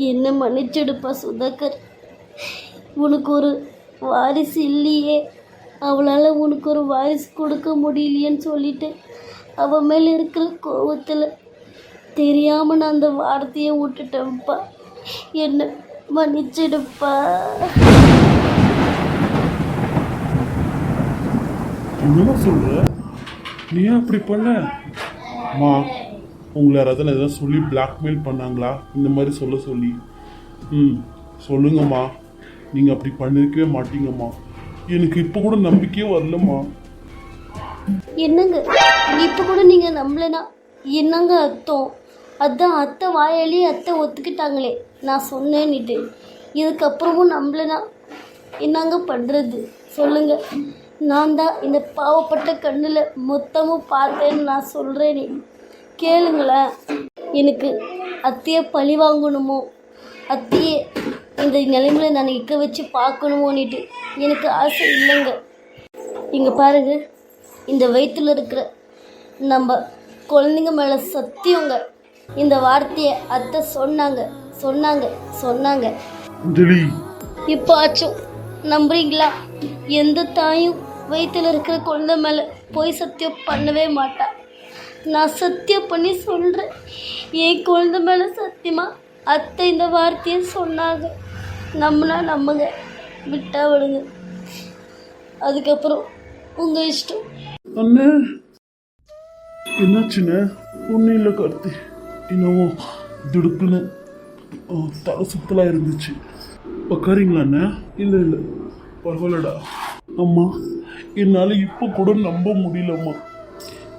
என்ன மன்னிச்சிடுப்பா சுதாகர். உனக்கு ஒரு வாரிசு இல்லையே, அவளால் உனக்கு ஒரு வாரிசு கொடுக்க முடியலையேன்னு சொல்லிட்டு அவன் மேலே இருக்கிற கோவத்தில் தெரியாமல் நான் அந்த வார்த்தையை விட்டுட்டேன்ப்பா. என்ன மன்னிச்சிடுப்பா. என்னம்மா சொல்ற? நீ ஏன் அப்படி பண்ண? அம்மா, உங்களை யாராவது எதாவது சொல்லி பிளாக்மெயில் பண்ணாங்களா இந்த மாதிரி சொல்லி? சொல்லுங்கம்மா. நீங்கள் அப்படி பண்ணிருக்கவே மாட்டீங்கம்மா. எனக்கு இப்போ கூட நம்பிக்கையே வரலம்மா. என்னங்க இப்போ கூட நீங்கள் நம்பலைனா என்னங்க அர்த்தம்? அதான் அத்தை வாயாலே அத்தை ஒத்துக்கிட்டாங்களே நான் சொன்னேன்னுட்டு. இதுக்கப்புறமும் நம்பலைனா என்னங்க பண்ணுறது சொல்லுங்கள்? நான் தான் இந்த பாவப்பட்ட கண்ணில் மொத்தமும் பார்த்தேன்னு நான் சொல்கிறேனே, கேளுங்களேன். எனக்கு அத்தையை பழி வாங்கணுமோ, அத்தையை இந்த நிலைமையில் நான் நிற்க வச்சு பார்க்கணுமோன்னுட்டு எனக்கு ஆசை இல்லைங்க. இங்கே பாருங்க, இந்த வயிற்றில் இருக்கிற நம்ம குழந்தைங்க மேலே சத்தியங்க இந்த வார்த்தையை அத்தை சொன்னாங்க சொன்னாங்க சொன்னாங்க. இப்போ ஆச்சும் நம்புறீங்களா? எந்த தாயும் வயிற்றில் இருக்கிற குழந்தை மேலே போய் சத்தியம் பண்ணவே மாட்டா. நான் சத்தியம் பண்ணி சொல்கிறேன், என் குழந்தை மேலே சத்தியமாக அத்தை இந்த வார்த்தையை சொன்னாங்க. நம்பினா நம்புங்க, விட்டா விடுங்க. அதுக்கப்புறம் உங்கள் இஷ்டம். அண்ணே, என்னாச்சுண்ணே? ஒன்றும் இல்லை கார்த்தி, என்னவோ திடுக்குன்னு தலை சுத்தலாக இருந்துச்சு. உக்காரிங்களா அண்ணே? இல்லை இல்லை பரவாயில்லடா. அம்மா, என்னால் இப்போ கூட நம்ப முடியலம்மா.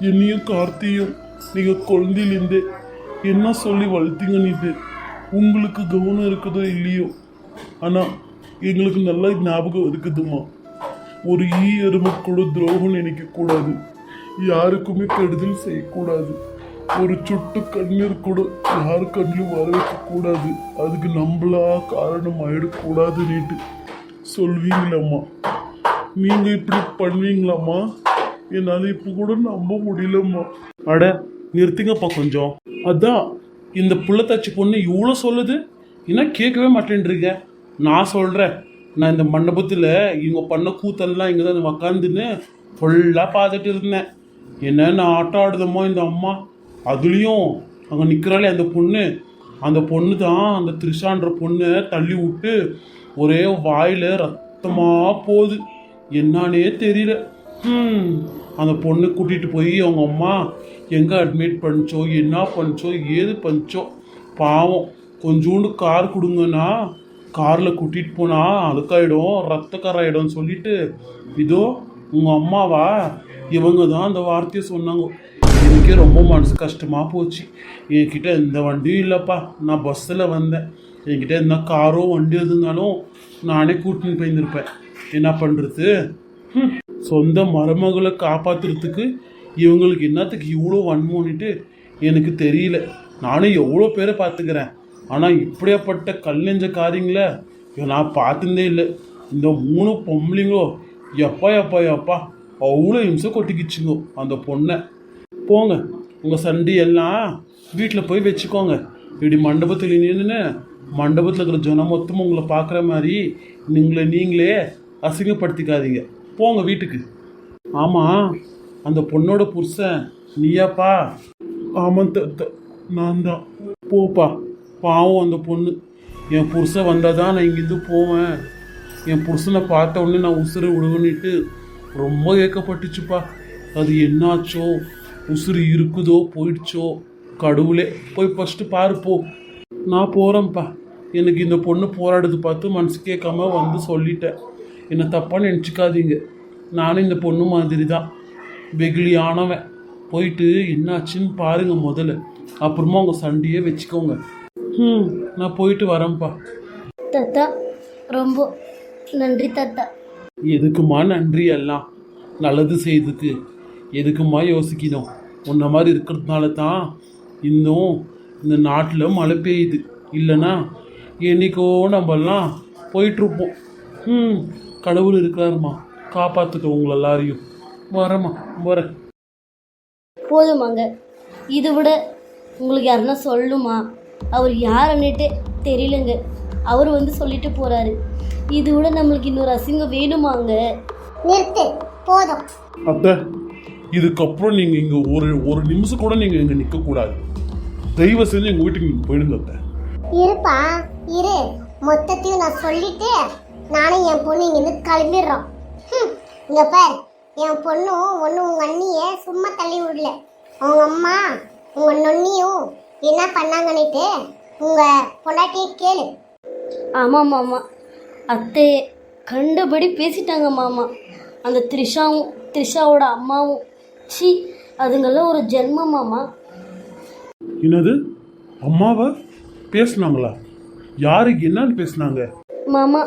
என்னையும் கார்த்தியும் நீங்கள் குழந்தையிலேருந்தே என்ன சொல்லி வளர்த்தீங்கன்னு உங்களுக்கு கவனம் இருக்குதோ இல்லையோ, ஆனால் எங்களுக்கு நல்லா ஞாபகம் இருக்குதும்மா. ஒரு எறும்பு கூட துரோகம் நினைக்கக்கூடாது, யாருக்குமே கெடுதல் செய்யக்கூடாது, ஒரு சொட்டு கண்ணீர் கூட யாரு கண்ணிலும் வர வைக்கக்கூடாது, அதுக்கு நம்மளா காரணம் ஆயிடக்கூடாதுன்னுட்டு சொல்வீங்களாம்மா. நீங்கள் இப்படி பண்ணுவீங்களாம்மா? என்னால் இப்போ கூட நம்ப முடியலம்மா. அட நிறுத்திங்கப்பா கொஞ்சம். அதான் இந்த புள்ளத்தாச்சி பொண்ணு இவ்வளோ சொல்லுது, என்ன கேட்கவே மாட்டேன்றீங்க? நான் சொல்கிறேன், நான் இந்த மண்டபத்தில் இவங்க பண்ண கூத்தெல்லாம் இங்கே தான் உக்காந்துன்னு ஃபுல்லாக பார்த்துட்டு இருந்தேன். என்னென்ன ஆட்டம் ஆடுதமோ இந்த அம்மா. அதுலேயும் அங்கே நிற்கிறாளே அந்த பொண்ணு தான் அந்த த்ரிஷான்ற பொண்ணை தள்ளி விட்டு ஒரே வாயில் ரத்தமாக போகுது. என்னானே தெரியல. அந்த பொண்ணு கூட்டிகிட்டு போய் அவங்க அம்மா எங்கே அட்மிட் பண்ணிச்சோ, என்ன பண்ணிச்சோ, ஏது பண்ணிச்சோ. பாவம், கொஞ்சோண்டு கார் கொடுங்கன்னா காரில் கூட்டிகிட்டு போனால் அழுக்காயிடும், ரத்தக்காராயிடும்னு சொல்லிட்டு இதோ உங்கள் அம்மாவா இவங்க தான் அந்த வார்த்தையை சொன்னாங்க. எனக்கே ரொம்ப மனசு கஷ்டமாக போச்சு. என்கிட்ட எந்த வண்டியும் இல்லைப்பா, நான் பஸ்ஸில் வந்தேன். என்கிட்ட எந்த காரோ வண்டி இருந்தாலும் நானே கூட்டின்னு போயிருந்திருப்பேன். என்ன பண்ணுறது? சொந்த மருமகளை காப்பாற்றுறதுக்கு இவங்களுக்கு என்னத்துக்கு இவ்வளோ வன்மோன்னுட்டு எனக்கு தெரியல. நானும் எவ்வளோ பேரை பார்த்துக்கிறேன், ஆனால் இப்படியாப்பட்ட கல்லெஞ்ச காரியங்கள நான் பார்த்துருந்தே இல்லை. இந்த 3 பொம்பளைங்களோ எப்பா எப்பா எப்பா அவ்வளோ இம்சை கொட்டிக்கிச்சுங்க அந்த பொண்ணை. போங்க, உங்கள் சண்டி எல்லாம் வீட்டில் போய் வச்சுக்கோங்க. இப்படி மண்டபத்தில் நின்று மண்டபத்தில் இருக்கிற ஜனம் மொத்தமும் உங்களை பார்க்குற மாதிரி நீங்களே அசிங்கப்படுத்திக்காதீங்க. போங்க வீட்டுக்கு. ஆமாம், அந்த பொண்ணோட புருஷன் நீயாப்பா? ஆமாம் நான் தான். போப்பா, பாவம் அந்த பொண்ணு. என் புருஷன் வந்தால் தான் நான் இங்கேருந்து போவேன். என் புருஷனை பார்த்த உடனே நான் உசுறு விடுவேன்னுட்டு ரொம்ப ஏக்கப்பட்டுச்சுப்பா. அது என்னாச்சோ, உசுறு இருக்குதோ போயிடுச்சோ, கடவுளே போய் ஃபஸ்ட்டு பாருப்போ. நான் போகிறேன்ப்பா. எனக்கு இந்த பொண்ணு போராடுறது பார்த்து மனசு கேட்காம வந்து சொல்லிட்டேன். என்னை தப்பாக நினச்சிக்காதீங்க. நானும் இந்த பொண்ணு மாதிரி தான் வெகுளியானவன். போயிட்டு என்னாச்சுன்னு பாருங்க முதல்ல, அப்புறமா உங்கள் சண்டையே வச்சுக்கோங்க. நான் போயிட்டு வரேன்ப்பா. தாத்தா ரொம்ப நன்றி தாத்தா. எதுக்குமா நன்றி? எல்லாம் நல்லது செய்துக்கு எதுக்குமா யோசிக்கணும்? உன்ன மாதிரி இருக்கிறதுனால தான் இன்னும் இந்த நாட்டில் மழை பெய்யுது. இல்லைன்னா என்னைக்கோ நம்மெல்லாம் போயிட்டுருப்போம். கடவுள் இருக்கிறாருமா, காப்பாற்றுக்க உங்களை எல்லாரையும். வரேம்மா, வரேன். போதுமாங்க, இதை விட உங்களுக்கு யாருன்னா சொல்லுமா? அவர் யாருன்னுட்டே தெரியலங்க. அவர் வந்து சொல்லிட்டு போகிறாரு. இது விட நம்மளுக்கு இன்னொரு அசிங்கம் வேணுமாங்க? நிறுத்து, போதும். அத்தை, இதுக்கப்புறம் நீங்கள் இங்கே ஒரு நிமிஷம் கூட நீங்கள் இங்கே நிற்கக்கூடாது. தயவு செஞ்சு எங்கள் வீட்டுக்கு நீங்கள் போயிடுங்க அத்தை. இருப்பா, இரு. மொத்தத்தையும் நான் சொல்லிட்டு நானும் என் பொண்ணு இங்கிருந்து கிளம்பிடுறோம். இங்க பார், என் பொண்ணும் ஒன்றும் உங்க அண்ணிய சும்மா தள்ளி விடல. உங்க அம்மா உங்க நொன்னியும் என்ன பண்ணாங்கன்னுட்டு உங்க பொண்டாட்டியை கேளு. ஆமாம் மாமா, அத்தையை கண்டபடி பேசிட்டாங்க மாமா. அந்த த்ரிஷாவோட அம்மாவும் சி அதுங்கெல்லாம் ஒரு ஜென்மம் மாமா. என்னது, அம்மாவை பேசுனாங்களா? யாருக்கு என்னன்னு பேசுனாங்க? மாமா,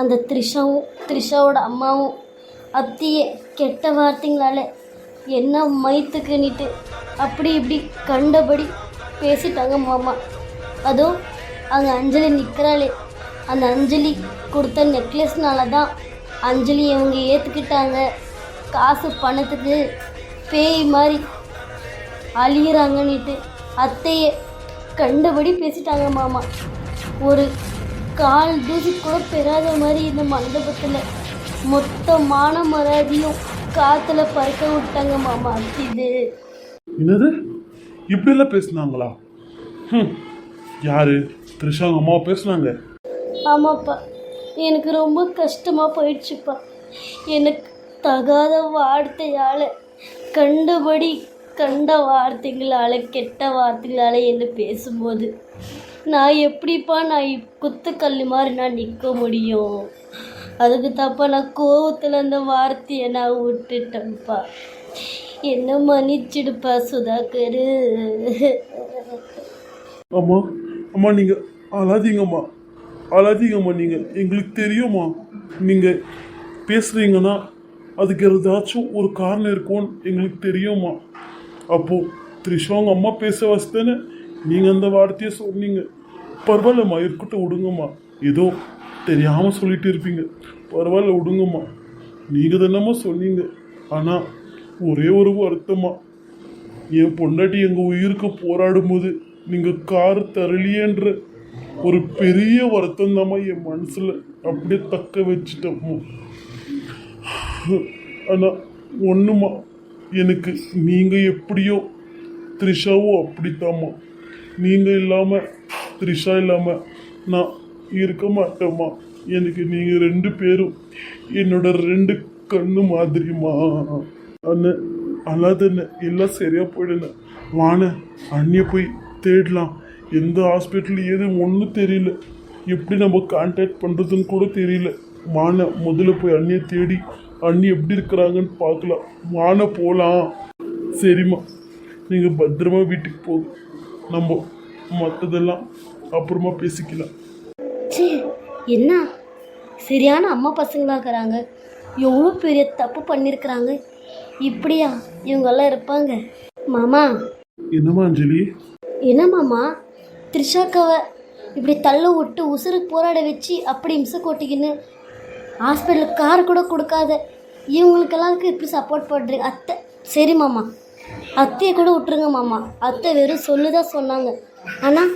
அந்த த்ரிஷாவோட அம்மாவும் அத்தையே கெட்ட வார்த்தைங்களால என்ன மைத்துக்குன்னுட்டு அப்படி இப்படி கண்டபடி பேசிட்டாங்க மாமா. அதோ அங்கே அஞ்சலி நிற்கிறாளே, அந்த அஞ்சலி கொடுத்த நெக்லஸ்னால தான் அஞ்சலி இவங்க ஏற்றுக்கிட்டாங்க. காசு பணத்துக்கு பேய் மாதிரி அழியிறாங்கன்னுட்டு அத்தையை கண்டபடி பேசிட்டாங்க மாமா. ஒரு கால் தூசி கூட பெறாத மாதிரி இந்த மண்டபத்தில் மொத்தமான மராதியும் காற்றுல பறக்க விட்டாங்க மாமா. இது என்னது, இப்படியெல்லாம் பேசுனாங்களா? யாரு? த்ரிஷாங்க அம்மாவை பேசுனாங்க? ஆமாப்பா, எனக்கு ரொம்ப கஷ்டமாக போயிடுச்சுப்பா. எனக்கு தகாத வார்த்தையால் கண்ட வார்த்தைகளால் கெட்ட வார்த்தைகளால் என்ன பேசும்போது நான் எப்படிப்பா குத்துக்கல் மாதிரி நான் நிற்க முடியும்? அதுக்கு தப்பா நான் கோவத்தில் அந்த வார்த்தையை நான் விட்டுட்டேன்ப்பா. என்ன மன்னிச்சிடுப்பா சுதாகர். அம்மா அம்மா, நீங்கள் அழாதீங்கம்மா, அழாதீங்கம்மா. நீங்கள் எங்களுக்கு தெரியுமா, நீங்கள் பேசுகிறீங்கன்னா அதுக்கு ஏதாச்சும் ஒரு காரணம் இருக்கும்னு எங்களுக்கு தெரியுமா. அப்போது த்ரிஷாங்க அம்மா பேச வச்சுதானே நீங்கள் அந்த வார்த்தையை சொன்னீங்க. பரவாயில்லம்மா, இருக்கட்டும், விடுங்கம்மா. ஏதோ தெரியாமல் சொல்லிட்டு இருப்பீங்க, பரவாயில்ல, விடுங்கம்மா. நீங்கள் தானம்மா சொன்னீங்க. ஆனால் ஒரே ஒரு வருத்தம்மா, என் பொண்டாட்டி எங்கள் உயிருக்கு போராடும் போது நீங்கள் கார் தரலையேன்ற ஒரு பெரிய வருத்தம் தாம்மா என் மனசில் அப்படியே தக்க வச்சுட்டோம்மா. ஆனால் ஒன்றுமா, எனக்கு நீங்கள் எப்படியோ த்ரிஷாவும் அப்படித்தாம்மா. நீங்கள் இல்லாமல் த்ரிஷா இல்லாமல் நான் இருக்க மாட்டேம்மா. எனக்கு நீங்கள் 2 பேரும் என்னோட 2 கண்ணு மாதிரிம்மா. அண்ணன் அல்லாதண்ண, எல்லாம் சரியாக போயிடுண்ண. வான அண்ணியை போய் தேடலாம். எந்த ஹாஸ்பிட்டல் ஏது ஒன்றும் தெரியல, எப்படி நம்ம கான்டாக்ட் பண்ணுறதுன்னு கூட தெரியல. வான முதல்ல போய் அண்ணியை தேடி அண்ணி எப்படி இருக்கிறாங்கன்னு பார்க்கலாம். வான போகலாம். சரிம்மா, நீங்கள் பத்திரமா வீட்டுக்கு போங்க. நம்ம மற்றதெல்லாம் அப்புறமா பேசிக்கலாம். சே, என்ன சரியான அம்மா பசங்களாக இருக்கிறாங்க. எவ்வளோ பெரிய தப்பு பண்ணியிருக்கிறாங்க. இப்படியா இவங்கெல்லாம் இருப்பாங்க? மாமா. என்னம்மா அஞ்சலி? என்ன மாமா, த்ரிஷாக்காவை இப்படி தள்ள விட்டு உசுருக்கு போராட வச்சு அப்படி இம்சை கொட்டிக்கின்னு ஹாஸ்பிட்டலுக்கு கார் கூட கொடுக்காத இவங்களுக்கெல்லாம் இப்படி சப்போர்ட் பண்ணுறீங்க அத்தை. சரி மாமா, அத்தையை கூட விட்டுருங்க மாமா. அத்தை வெறும் சொல்லுதான் சொன்னாங்க. ஆனால்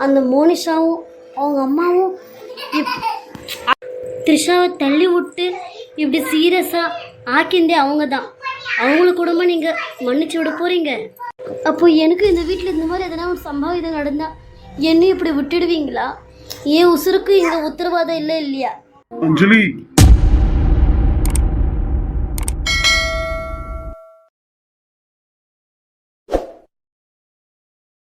அந்த மோனிஷாவும் அவங்க அம்மாவும் த்ரிஷாவை தள்ளி விட்டு இப்படி சீரியஸாக ஆக்கிந்தே அவங்க தான். அவங்கள கூடமா நீங்கள் மன்னிச்சு விட போகிறீங்க? அப்போ எனக்கு இந்த வீட்டில் இந்த மாதிரி எதனா ஒரு சம்பாவிதம் நடந்தால் என்னையும் இப்படி விட்டுடுவீங்களா? ஏன் உசுருக்கு இங்கே உத்தரவாதம் இல்லை இல்லையா? அஞ்சலி,